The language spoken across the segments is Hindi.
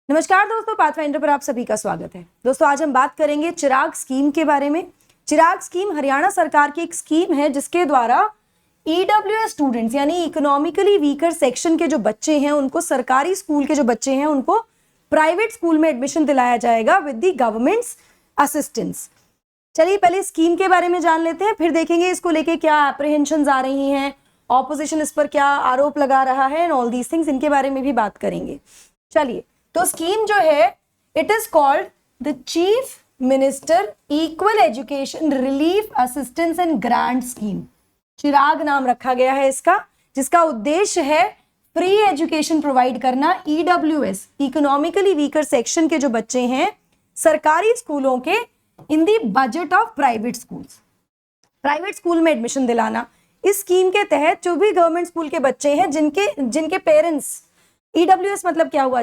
नमस्कार दोस्तों, पाथफाइंडर पर आप सभी का स्वागत है। दोस्तों आज हम बात करेंगे चिराग स्कीम के बारे में। चिराग स्कीम हरियाणा सरकार की एक स्कीम है जिसके द्वारा ईडब्ल्यूएस स्टूडेंट्स यानी इकोनॉमिकली वीकर सेक्शन के जो बच्चे हैं उनको, सरकारी स्कूल के जो बच्चे हैं उनको प्राइवेट स्कूल में एडमिशन दिलाया जाएगा विद द गवर्नमेंट्स असिस्टेंस। चलिए पहले स्कीम के बारे में जान लेते हैं, फिर देखेंगे इसको लेके क्या एप्रीहेंशंस आ रही हैं, ऑपोजिशन इस पर क्या आरोप लगा रहा है एंड ऑल दीज थिंग्स, इनके बारे में भी बात करेंगे। चलिए, तो स्कीम जो है it is called the chief minister equal education relief assistance and grant scheme. Chirag नाम रखा गया है इसका, जिसका उद्देश्य है फ्री एजुकेशन प्रोवाइड करना ईडब्ल्यूएस इकोनॉमिकली वीकर सेक्शन के जो बच्चे हैं सरकारी स्कूलों के in the budget of private schools, private school में एडमिशन दिलाना। इस स्कीम के तहत जो भी गवर्नमेंट स्कूल के बच्चे हैं जिनके पेरेंट्स, ईडब्ल्यूएस मतलब क्या हुआ,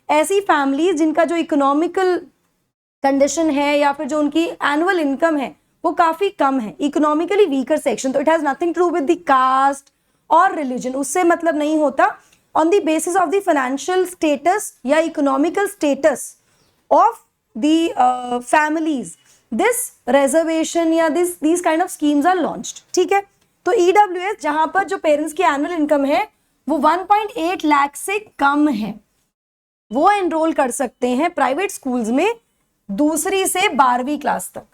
ऐसी फैमिलीज जिनका जो इकोनॉमिकल कंडीशन है या फिर जो उनकी एनुअल इनकम है वो काफी कम है, इकोनॉमिकली वीकर सेक्शन, तो it has nothing to do with the caste और रिलीजन, उससे मतलब नहीं होता। On the basis of the financial status या economical status of the families this reservation या this kind of schemes are launched. ठीक है, तो ईडब्ल्यूएस जहां पर जो पेरेंट्स की एनुअल इनकम है वो 1.8 लाख से कम है, वो एनरोल कर सकते हैं प्राइवेट स्कूल्स में दूसरी से 12वीं क्लास तक।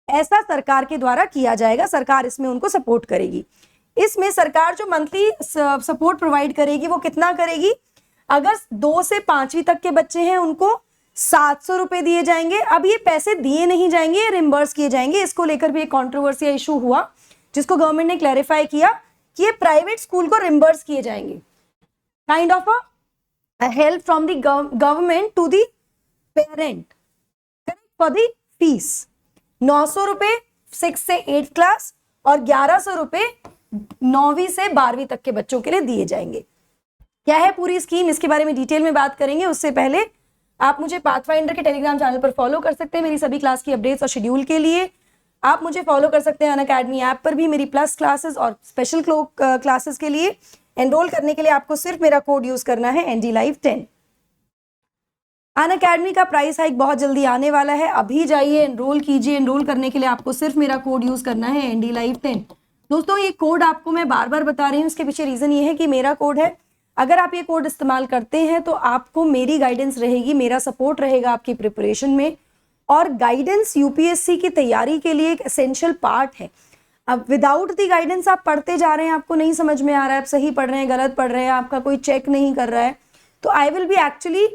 ऐसा सरकार के द्वारा किया जाएगा, सरकार इसमें उनको सपोर्ट करेगी। इसमें सरकार जो मंथली सपोर्ट प्रोवाइड करेगी वो कितना करेगी, अगर 2 से 5वीं तक के बच्चे हैं उनको 700 रुपए दिए जाएंगे। अब ये पैसे दिए नहीं जाएंगे, ये रिम्बर्स किए जाएंगे। इसको लेकर भी एक कॉन्ट्रोवर्सी इशू हुआ जिसको गवर्नमेंट ने क्लैरिफाई किया कि ये प्राइवेट स्कूल को रिम्बर्स किए जाएंगे, kind of a help from the government to the parent for the fees. 900 रुपए 6 से 8 क्लास और 1100 रुपए 9वीं से 12वीं तक के बच्चों के लिए दिए जाएंगे। क्या है पूरी स्कीम, इसके बारे में डिटेल में बात करेंगे। उससे पहले आप मुझे पाथफाइंडर के टेलीग्राम चैनल पर फॉलो कर सकते हैं मेरी सभी क्लास की अपडेट्स और शेड्यूल के लिए। आप मुझे फॉलो कर सकते हैं अनअकैडमी ऐप पर भी मेरी प्लस क्लासेस और स्पेशल क्लासेस के लिए। एनरोल करने के लिए आपको सिर्फ मेरा कोड यूज करना है NDLive10। अनअकैडमी का प्राइस हाइक बहुत जल्दी आने वाला है, अभी जाइए एनरोल कीजिए। एनरोल करने के लिए आपको सिर्फ मेरा कोड यूज करना है NDLive10। दोस्तों ये कोड आपको मैं बार बार बता रही हूँ, इसके पीछे रीजन ये है कि मेरा कोड है, अगर आप ये कोड इस्तेमाल करते हैं तो आपको मेरी गाइडेंस रहेगी, मेरा सपोर्ट रहेगा आपकी प्रिपरेशन में। और गाइडेंस यूपीएससी की तैयारी के लिए एक एसेंशियल पार्ट है। अब विदाउट दी गाइडेंस आप पढ़ते जा रहे हैं, आपको नहीं समझ में आ रहा है, आप सही पढ़ रहे हैं गलत पढ़ रहे हैं, आपका कोई चेक नहीं कर रहा है, तो I will be actually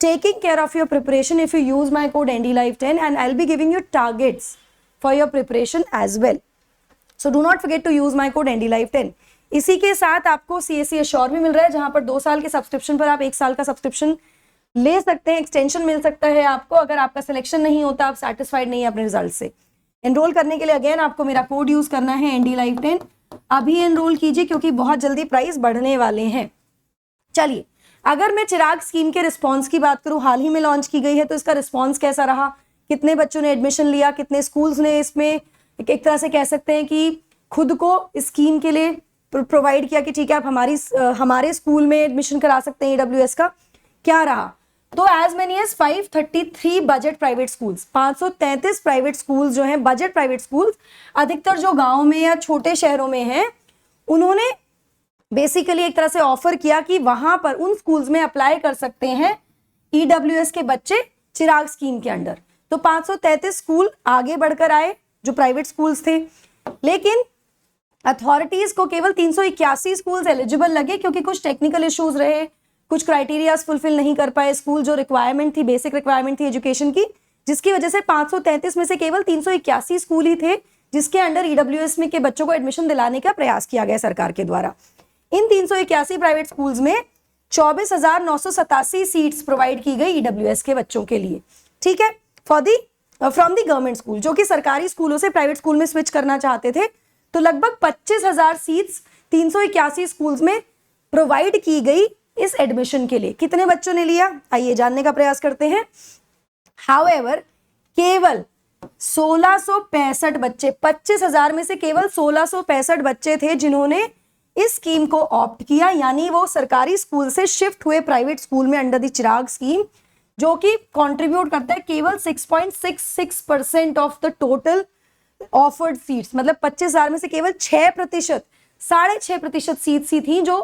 taking care of your preparation if you use my code NDLive10 and I'll be giving you targets for your preparation as well. So do not forget to use my code NDLive10. इसी के साथ आपको CSE Assure भी मिल रहा है, जहां पर 2 साल के सब्सक्रिप्शन पर आप 1 साल का सब्सक्रिप्शन ले सकते हैं, एक्सटेंशन मिल सकता है आपको अगर आपका सिलेक्शन नहीं होता, आप सेटिस्फाइड नहीं है अपने रिजल्ट से। एनरोल करने के लिए अगेन आपको मेरा कोड यूज करना है NDLive10। अभी एनरोल कीजिए क्योंकि बहुत जल्दी प्राइस बढ़ने वाले हैं। चलिए, अगर मैं चिराग स्कीम के रिस्पांस की बात करूं, हाल ही में लॉन्च की गई है, तो इसका रिस्पांस कैसा रहा, कितने बच्चों ने एडमिशन लिया, कितने स्कूल्स ने इसमें एक तरह से कह सकते हैं कि खुद को इस स्कीम के लिए प्रोवाइड किया कि ठीक है आप हमारे स्कूल में एडमिशन करा सकते हैं ईडब्ल्यूएस का, क्या रहा। तो as many as 533 budget private schools, 533 private schools जो हैं बजट प्राइवेट स्कूल्स, अधिकतर जो गाँव में या छोटे शहरों में हैं, उन्होंने बेसिकली एक तरह से ऑफर किया कि वहां पर उन स्कूल्स में अप्लाई कर सकते हैं ईडब्ल्यूएस के बच्चे चिराग स्कीम के अंडर। तो 533 स्कूल आगे बढ़कर आए जो प्राइवेट स्कूल्स थे, लेकिन अथॉरिटीज को केवल 381 स्कूल्स एलिजिबल लगे क्योंकि कुछ टेक्निकल इश्यूज रहे, कुछ क्राइटेरियाज फुलफिल नहीं कर पाए स्कूल, जो रिक्वायरमेंट थी, बेसिक रिक्वायरमेंट थी एजुकेशन की, जिसकी वजह से 533 में से केवल 381 स्कूल ही थे जिसके अंडर ईडब्ल्यूएस में के बच्चों को एडमिशन दिलाने का प्रयास किया गया सरकार के द्वारा। इन 381 प्राइवेट स्कूल्स में 24,987 सीट्स प्रोवाइड की गई ईडब्ल्यूएस के बच्चों के लिए। ठीक है, फ्रॉम दी गवर्नमेंट स्कूल, जो कि सरकारी स्कूलों से प्राइवेट स्कूल में स्विच करना चाहते थे, तो लगभग 25,000 सीट्स 381 स्कूल्स में प्रोवाइड की गई इस एडमिशन के लिए। कितने बच्चों ने लिया, आइए जानने का प्रयास करते हैं। हाउएवर केवल 1665 बच्चे, 25,000 में से केवल 1665 बच्चे थे जिन्होंने इस स्कीम को ऑप्ट किया, यानी वो सरकारी स्कूल से शिफ्ट हुए प्राइवेट स्कूल में अंडर द चिराग स्कीम, जो कि कंट्रीब्यूट करता है केवल 6.66% of the total offered seats. मतलब 25,000 में से केवल 6%, 6.5% सीट थी जो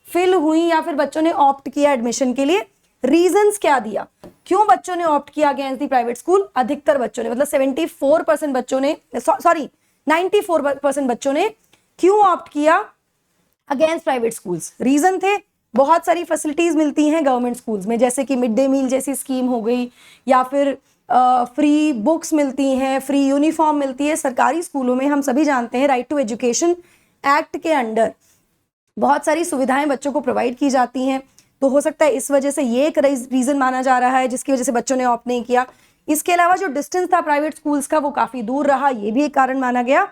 फिल हुई या फिर बच्चों ने ऑप्ट किया एडमिशन के लिए। रीजंस क्या दिया, क्यों बच्चों ने ऑप्ट किया अगेंस्ट द प्राइवेट स्कूल? अधिकतर बच्चों ने, मतलब 74% बच्चों ने, सॉरी 94% बच्चों ने क्यों ऑप्ट किया अगेंस्ट प्राइवेट स्कूल्स? रीजन थे बहुत सारी फैसिलिटीज मिलती हैं गवर्नमेंट स्कूल्स में, जैसे कि मिड डे मील जैसी स्कीम हो गई, या फिर फ्री बुक्स मिलती हैं, फ्री यूनिफॉर्म मिलती है सरकारी स्कूलों में। हम सभी जानते हैं राइट टू एजुकेशन एक्ट के अंडर बहुत सारी सुविधाएं बच्चों को प्रोवाइड की जाती हैं। तो हो सकता है इस वजह से ये एक रीजन माना जा रहा है जिसकी वजह से बच्चों ने ऑप्ट नहीं किया। इसके अलावा जो डिस्टेंस था प्राइवेट स्कूल्स का वो काफी दूर रहा, ये भी एक कारण माना गया।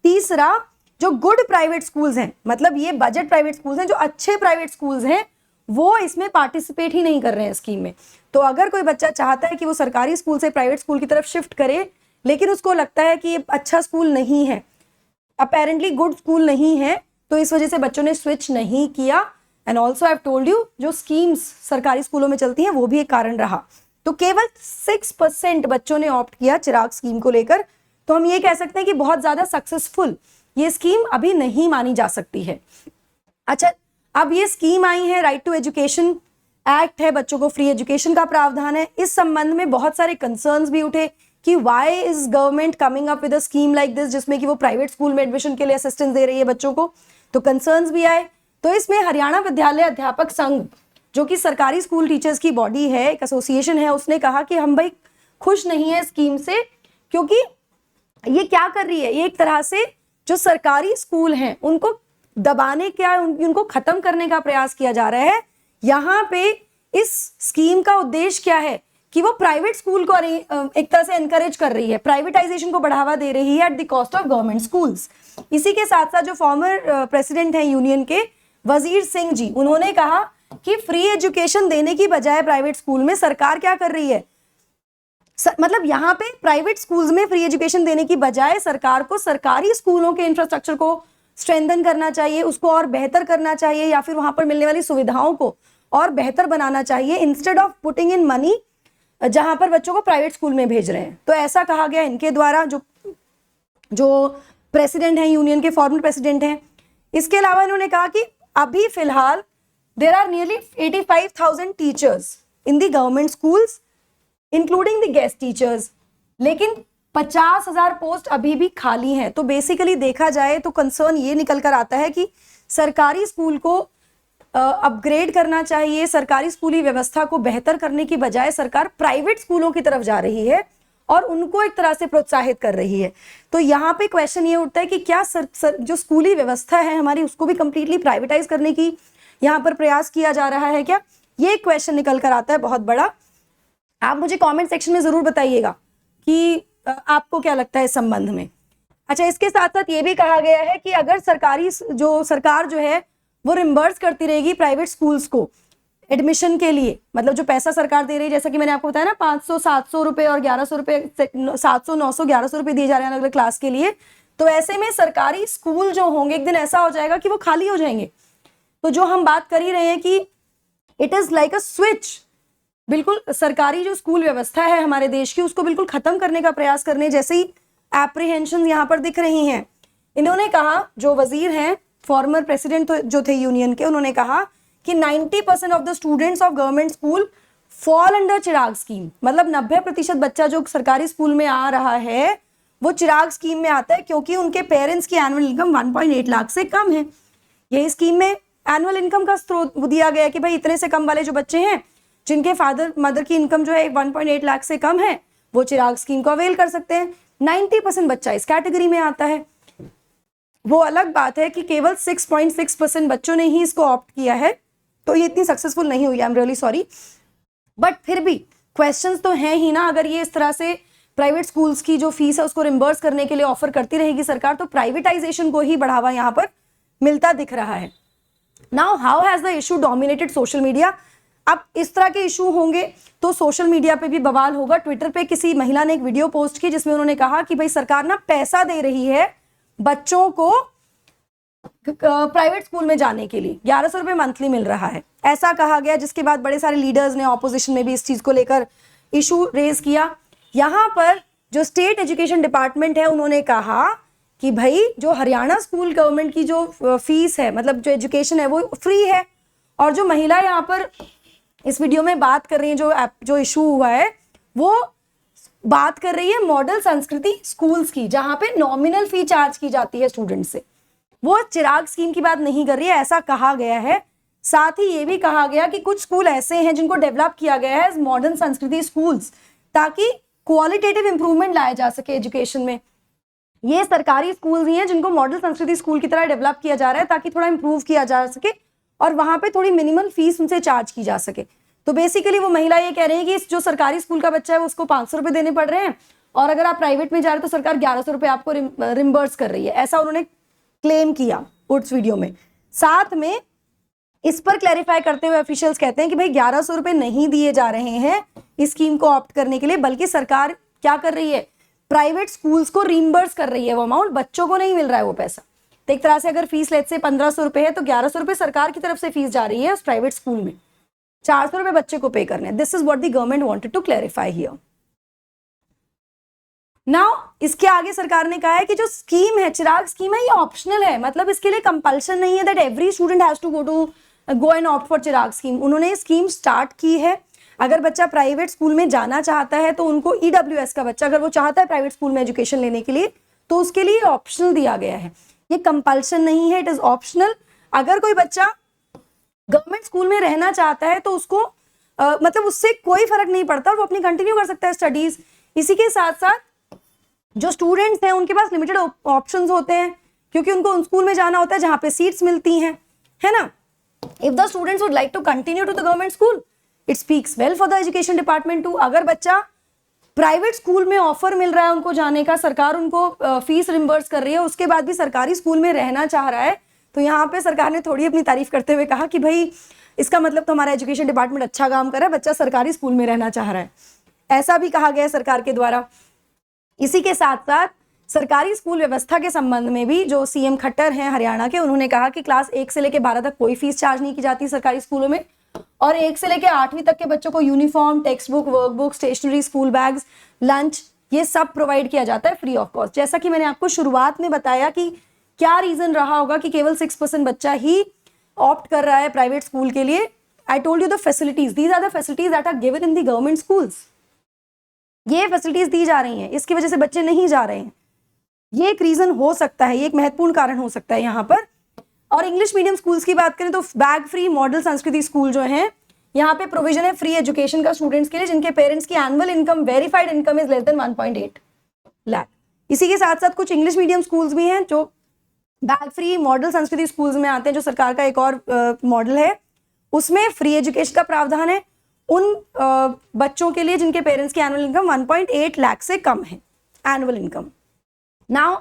तीसरा, जो गुड प्राइवेट स्कूल्स हैं, मतलब ये बजट प्राइवेट स्कूल्स हैं, जो अच्छे प्राइवेट स्कूल्स हैं, वो इसमें पार्टिसिपेट ही नहीं कर रहे हैं स्कीम में। तो अगर कोई बच्चा चाहता है कि वो सरकारी स्कूल से प्राइवेट स्कूल की तरफ शिफ्ट करे, लेकिन उसको लगता है कि ये अच्छा स्कूल नहीं है, अपेरेंटली गुड स्कूल नहीं है, तो इस वजह से बच्चों ने स्विच नहीं किया। And also I have told you, जो स्कीम्स सरकारी स्कूलों में चलती हैं वो भी एक कारण रहा। तो केवल 6% बच्चों ने ऑप्ट किया चिराग स्कीम को लेकर। तो हम ये कह सकते हैं कि बहुत ज्यादा सक्सेसफुल ये स्कीम अभी नहीं मानी जा सकती है। अच्छा, अब ये स्कीम आई है, राइट टू एजुकेशन एक्ट है, बच्चों को फ्री एजुकेशन का प्रावधान है। इस संबंध में बहुत सारे कंसर्न्स भी उठे कि why is government coming up with a scheme like this, जिसमें कि वो प्राइवेट स्कूल में एडमिशन के लिए असिस्टेंस दे रही है बच्चों को। तो कंसर्न्स भी आए। तो इसमें हरियाणा विद्यालय अध्यापक संघ, जो कि सरकारी स्कूल टीचर्स की बॉडी है, एक एसोसिएशन है, उसने कहा कि हम भाई खुश नहीं है स्कीम से, क्योंकि ये क्या कर रही है, ये एक तरह से जो सरकारी स्कूल हैं उनको दबाने का, उनको खत्म करने का प्रयास किया जा रहा है। यहाँ पे इस स्कीम का उद्देश्य क्या है कि वो प्राइवेट स्कूल को एक तरह से एनकरेज कर रही है, प्राइवेटाइजेशन को बढ़ावा दे रही है at the cost of government schools. इसी के साथ साथ जो फॉर्मर प्रेसिडेंट है यूनियन के, वजीर सिंह जी, उन्होंने कहा कि फ्री एजुकेशन देने की बजाय प्राइवेट स्कूल में सरकार क्या कर रही है, मतलब यहाँ पे प्राइवेट स्कूल्स में फ्री एजुकेशन देने की बजाय सरकार को सरकारी स्कूलों के इंफ्रास्ट्रक्चर को स्ट्रेंथन करना चाहिए, उसको और बेहतर करना चाहिए, या फिर वहां पर मिलने वाली सुविधाओं को और बेहतर बनाना चाहिए, instead of putting in money जहां पर बच्चों को प्राइवेट स्कूल में भेज रहे हैं। तो ऐसा कहा गया इनके द्वारा, जो प्रेसिडेंट हैं यूनियन के, फॉर्मर प्रेसिडेंट हैं। इसके अलावा इन्होंने कहा कि अभी फिलहाल there are nearly 85,000 teachers in the government schools including the guest teachers, लेकिन 50,000 पोस्ट अभी भी खाली हैं। तो बेसिकली देखा जाए तो कंसर्न ये निकल कर आता है कि सरकारी स्कूल को अपग्रेड करना चाहिए, सरकारी स्कूली व्यवस्था को बेहतर करने की बजाय सरकार प्राइवेट स्कूलों की तरफ जा रही है और उनको एक तरह से प्रोत्साहित कर रही है। तो यहाँ पे क्वेश्चन ये उठता है कि क्या जो स्कूली व्यवस्था है हमारी, उसको भी कंप्लीटली प्राइवेटाइज करने की यहाँ पर प्रयास किया जा रहा है क्या? ये क्वेश्चन निकल कर आता है बहुत बड़ा। आप मुझे कमेंट सेक्शन में जरूर बताइएगा कि आपको क्या लगता है इस संबंध में। अच्छा, इसके साथ साथ ये भी कहा गया है कि अगर सरकार जो है वो रिम्बर्स करती रहेगी प्राइवेट स्कूल्स को एडमिशन के लिए, मतलब जो पैसा सरकार दे रही है, जैसा कि मैंने आपको बताया ना, 500-700 रुपए और 1100 रुपए, 700-900-1100 रुपए दिए जा रहे हैं अलग अलग क्लास के लिए। तो ऐसे में सरकारी स्कूल जो होंगे एक दिन ऐसा हो जाएगा कि वो खाली हो जाएंगे। तो जो हम बात कर ही रहे हैं कि it is like a switch, बिल्कुल सरकारी जो स्कूल व्यवस्था है हमारे देश की, उसको बिल्कुल खत्म करने का प्रयास करने जैसे ही एप्रीहेंशन यहाँ पर दिख रही हैं। इन्होंने कहा, जो वजीर हैं, फॉर्मर प्रेसिडेंट जो थे यूनियन के, उन्होंने कहा कि 90% of the students of government school fall under Chirag scheme, मतलब 90% बच्चा जो सरकारी स्कूल में आ रहा है वो चिराग स्कीम में आता है, क्योंकि उनके पेरेंट्स की एनुअल इनकम 1.8 लाख से कम है। यही स्कीम में एनुअल इनकम का स्रोत दिया गया कि भाई इतने से कम वाले जो बच्चे हैं, जिनके फादर मदर की इनकम जो है 1.8 लाख से कम है, वो चिराग स्कीम को अवेल कर सकते हैं। 90% बच्चा इस कैटेगरी में आता है। वो अलग बात है कि केवल 6.6% बच्चों ने ही इसको ऑप्ट किया है, तो ये इतनी सक्सेसफुल नहीं हुई, I am really sorry. But फिर भी क्वेश्चंस तो हैं ही ना। अगर ये इस तरह से प्राइवेट स्कूल्स की जो फीस है उसको रिम्बर्स करने के लिए ऑफर करती रहेगी सरकार, तो प्राइवेटाइजेशन को ही बढ़ावा यहाँ पर मिलता दिख रहा है। Now how has the issue dominated social media? अब इस तरह के इशू होंगे तो सोशल मीडिया पे भी बवाल होगा। ट्विटर पे किसी महिला ने एक वीडियो पोस्ट की जिसमें उन्होंने कहा कि भाई सरकार ना पैसा दे रही है बच्चों को प्राइवेट स्कूल में जाने के लिए 1100 रुपये मंथली मिल रहा है, ऐसा कहा गया। जिसके बाद बड़े सारे लीडर्स ने ऑपोजिशन में भी इस चीज को लेकर इशू रेज किया। यहाँ पर जो स्टेट एजुकेशन डिपार्टमेंट है उन्होंने कहा कि भाई जो हरियाणा स्कूल गवर्नमेंट की जो फीस है, मतलब जो एजुकेशन है वो फ्री है। और जो महिला यहाँ पर इस वीडियो में बात कर रही है, जो इशू हुआ है, वो बात कर रही है मॉडल संस्कृति स्कूल्स की, जहां पे नॉमिनल फी चार्ज की जाती है स्टूडेंट से। वो चिराग स्कीम की बात नहीं कर रही है, ऐसा कहा गया है। साथ ही ये भी कहा गया कि कुछ स्कूल ऐसे हैं जिनको डेवलप किया गया है मॉडर्न संस्कृति स्कूल्स, ताकि क्वालिटेटिव इंप्रूवमेंट लाया जा सके एजुकेशन में। ये सरकारी स्कूल ही हैं जिनको मॉडल संस्कृति स्कूल की तरह डेवलप किया जा रहा है, ताकि थोड़ा इंप्रूव किया जा सके और वहां पे थोड़ी मिनिमम फीस उनसे चार्ज की जा सके। तो बेसिकली वो महिला ये कह रही है कि जो सरकारी स्कूल का बच्चा है उसको 500 रुपए देने पड़ रहे हैं, और अगर आप प्राइवेट में जा रहे हैं तो सरकार 1100 रुपए आपको रिम्बर्स कर रही है, ऐसा उन्होंने क्लेम किया उस वीडियो में। साथ में इस पर क्लैरिफाई करते हुए ऑफिशियल्स कहते हैं कि भाई 1100 रुपए नहीं दिए जा रहे हैं इस स्कीम को ऑप्ट करने के लिए, बल्कि सरकार क्या कर रही है, प्राइवेट स्कूल्स को रिम्बर्स कर रही है वो अमाउंट, बच्चों को नहीं मिल रहा है वो पैसा। तो एक तरह से अगर फीस लेट से 1500 रुपए है तो 1100 रुपए सरकार की तरफ से फीस जा रही है उस प्राइवेट स्कूल में, 400 रुपए बच्चे को पे करने। This is what the government wanted to clarify here. Now इसके आगे सरकार ने कहा है कि जो स्कीम है, चिराग स्कीम है, ये ऑप्शनल है, मतलब इसके लिए कंपल्शन नहीं है that every student has to go and opt for Chirag scheme. उन्होंने स्कीम स्टार्ट की है। अगर बच्चा प्राइवेट स्कूल में जाना चाहता है तो उनको ईडब्ल्यूएस का बच्चा अगर वो चाहता है प्राइवेट स्कूल में एजुकेशन लेने के लिए तो उसके लिए ऑप्शनल दिया गया है, ये कंपल्शन नहीं है, इट इज ऑप्शनल। अगर कोई बच्चा गवर्नमेंट स्कूल में रहना चाहता है तो उसको मतलब उससे कोई फर्क नहीं पड़ता, वो अपनी कंटिन्यू कर सकता है स्टडीज। इसी के साथ साथ जो स्टूडेंट्स हैं उनके पास लिमिटेड ऑप्शंस होते हैं, क्योंकि उनको उन स्कूल में जाना होता है जहां पे सीट्स मिलती हैं, है ना। If the students would like to continue to the government school, it speaks well for the education department too. अगर बच्चा प्राइवेट स्कूल में ऑफर मिल रहा है उनको जाने का, सरकार उनको फीस रिम्बर्स कर रही है, उसके बाद भी सरकारी स्कूल में रहना चाह रहा है, तो यहाँ पे सरकार ने थोड़ी अपनी तारीफ करते हुए कहा कि भाई इसका मतलब तो हमारा एजुकेशन डिपार्टमेंट अच्छा काम कर रहा है, बच्चा सरकारी स्कूल में रहना चाह रहा है, ऐसा भी कहा गया है सरकार के द्वारा। इसी के साथ साथ सरकारी स्कूल व्यवस्था के संबंध में भी जो सीएम खट्टर हैं हरियाणा के, उन्होंने कहा कि क्लास 1 से लेकर 12 तक कोई फीस चार्ज नहीं की जाती सरकारी स्कूलों में, और 1 से लेकर 8वीं तक के बच्चों को uniform, text book, workbook, stationery, school bags, lunch, ये सब प्रोवाइड किया जाता है फ्री ऑफ कॉस्ट। जैसा कि मैंने आपको शुरुआत में बताया कि क्या रीजन रहा होगा कि केवल 6% बच्चा ही ऑप्ट कर रहा है प्राइवेट स्कूल के लिए। I told you the facilities, these are the facilities that are given in the government schools. ये फैसिलिटीज दी जा रही हैं, इसकी वजह से बच्चे नहीं जा रहे हैं, ये एक रीजन हो सकता है, ये एक महत्वपूर्ण कारण हो सकता है यहाँ पर। और इंग्लिश मीडियम स्कूल्स की बात करें तो बैग फ्री मॉडल संस्कृति स्कूल जो हैं, यहाँ पे प्रोविजन है फ्री एजुकेशन का स्टूडेंट्स के लिए जिनके पेरेंट्स की annual income, verified income is less than 1.8 lakh. इसी के साथ साथ कुछ इंग्लिश मीडियम स्कूल्स भी हैं जो बैग फ्री मॉडल संस्कृति स्कूल्स में आते हैं, जो सरकार का एक और मॉडल है, उसमें फ्री एजुकेशन का प्रावधान है उन बच्चों के लिए जिनके पेरेंट्स की एनुअल इनकम 1.8 लाख से कम है एनुअल इनकम। नाउ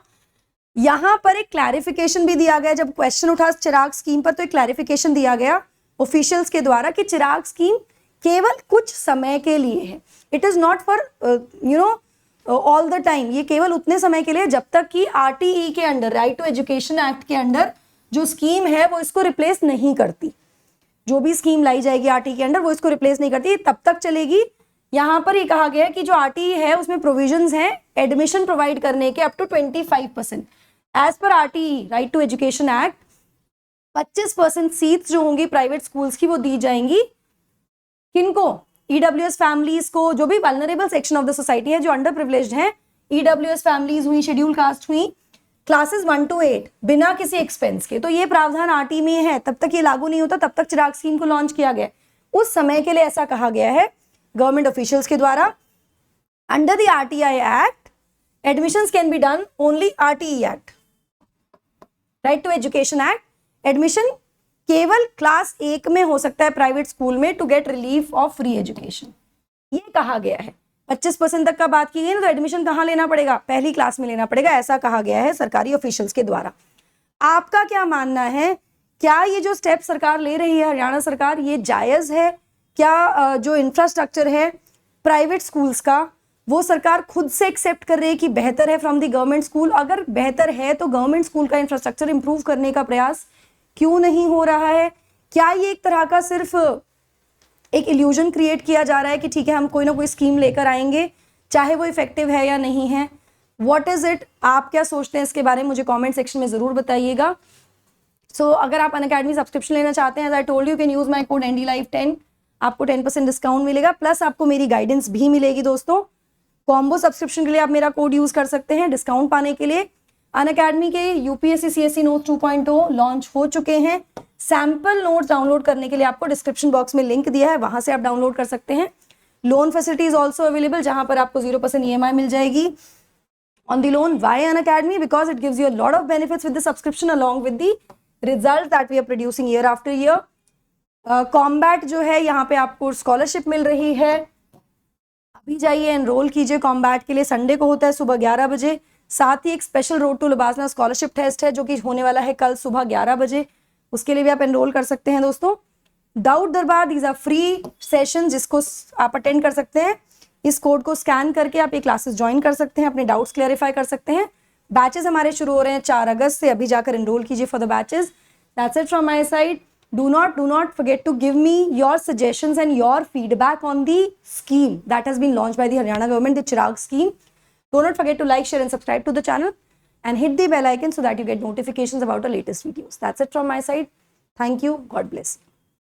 यहां पर एक क्लैरिफिकेशन भी दिया गया, जब क्वेश्चन उठा चिराग स्कीम पर तो एक क्लैरिफिकेशन दिया गया ऑफिशियल्स के द्वारा कि चिराग स्कीम केवल कुछ समय के लिए है, it is not for all the time, ये केवल उतने समय के लिए जब तक कि आरटीई के under, right to education act के अंडर जो स्कीम है वो इसको रिप्लेस नहीं करती। जो भी स्कीम लाई जाएगी आरटीई के अंडर वो इसको रिप्लेस नहीं करती, तब तक चलेगी। यहाँ पर ये कहा गया है कि जो आरटीई है उसमें प्रोविजंस हैं एडमिशन प्रोवाइड करने के up to 25%। As per RTE, right to education act, 25% seats जो होंगी प्राइवेट स्कूल्स की वो दी जाएंगी किनको, ईडब्ल्यूएस फैमिलीज को, जो भी vulnerable section of the society है, जो अंडर प्रिविलेज्ड हैं, ईडब्ल्यूएस फैमिलीज हुई, शेड्यूल कास्ट हुई, क्लासेस 1 to 8 बिना किसी एक्सपेंस के। तो ये प्रावधान आरटी में है, तब तक ये लागू नहीं होता, तब तक चिराग स्कीम को लॉन्च किया गया उस समय के लिए, ऐसा कहा गया है गवर्नमेंट ऑफिशियल्स के द्वारा। Under the RTI act admissions can be done only, RTE act, right to education act, admission केवल क्लास 1 में हो सकता है प्राइवेट स्कूल में to get relief of free education, ये कहा गया है। 25% तक का बात की गई ना, तो एडमिशन कहाँ लेना पड़ेगा, पहली क्लास में लेना पड़ेगा, ऐसा कहा गया है सरकारी ऑफिशियल्स के द्वारा। आपका क्या मानना है, क्या ये जो स्टेप सरकार ले रही है हरियाणा सरकार, ये जायज है? क्या जो इंफ्रास्ट्रक्चर है प्राइवेट स्कूल्स का वो सरकार खुद से एक्सेप्ट कर रही है कि बेहतर है फ्रॉम द गवर्नमेंट स्कूल। अगर बेहतर है तो गवर्नमेंट स्कूल का इंफ्रास्ट्रक्चर इंप्रूव करने का प्रयास क्यों नहीं हो रहा है? क्या ये एक तरह का सिर्फ एक इल्यूजन क्रिएट किया जा रहा है कि ठीक है हम कोई ना कोई स्कीम लेकर आएंगे, चाहे वो इफेक्टिव है या नहीं है? What is it? आप क्या सोचते हैं इसके बारे में मुझे कमेंट सेक्शन में जरूर बताइएगा। सो अगर आप अनअकैडमी सब्सक्रिप्शन लेना चाहते हैं, as I told you can use my code NDLive10, आपको 10% डिस्काउंट मिलेगा, प्लस आपको मेरी गाइडेंस भी मिलेगी दोस्तों। कॉम्बो सब्सक्रिप्शन के लिए आप मेरा कोड यूज कर सकते हैं डिस्काउंट पाने के लिए। अनअकैडमी के UPSC CSE नोट्स 2.0 लॉन्च हो चुके हैं। सैंपल नोट्स डाउनलोड करने के लिए आपको डिस्क्रिप्शन बॉक्स में लिंक दिया है, वहां से आप डाउनलोड कर सकते हैं। लोन फैसिलिटीज ऑल्सो अवेलेबल, जहां पर आपको 0% EMI मिल जाएगी on the loan. Why Unacademy? Because it gives you a lot of benefits with the subscription along with the results that we are producing year after year. Combat जो है यहाँ पे आपको स्कॉलरशिप मिल रही है, अभी जाइए एनरोल कीजिए कॉम्बैट के लिए। संडे को होता है सुबह 11 बजे। साथ ही एक special road to LBSNAA scholarship test है जो कि होने वाला है कल सुबह 11 बजे, उसके लिए भी आप एनरोल कर सकते हैं दोस्तों। डाउट दरबार, दीज आर फ्री सेशन जिसको आप अटेंड कर सकते हैं। इस कोड को स्कैन करके आप ये क्लासेस ज्वाइन कर सकते हैं, अपने डाउट्स क्लैरिफाई कर सकते हैं। बैचेस हमारे शुरू हो रहे हैं 4 अगस्त से, अभी जाकर एनरोल कीजिए for the batches. That's it from my side. Do not forget to give me your suggestions and your feedback on the scheme that has been launched by the Haryana government, the Chirag scheme. Do not forget to like, share and subscribe to the channel and hit the bell icon so that you get notifications about the latest videos. That's it from my side. Thank you. God bless.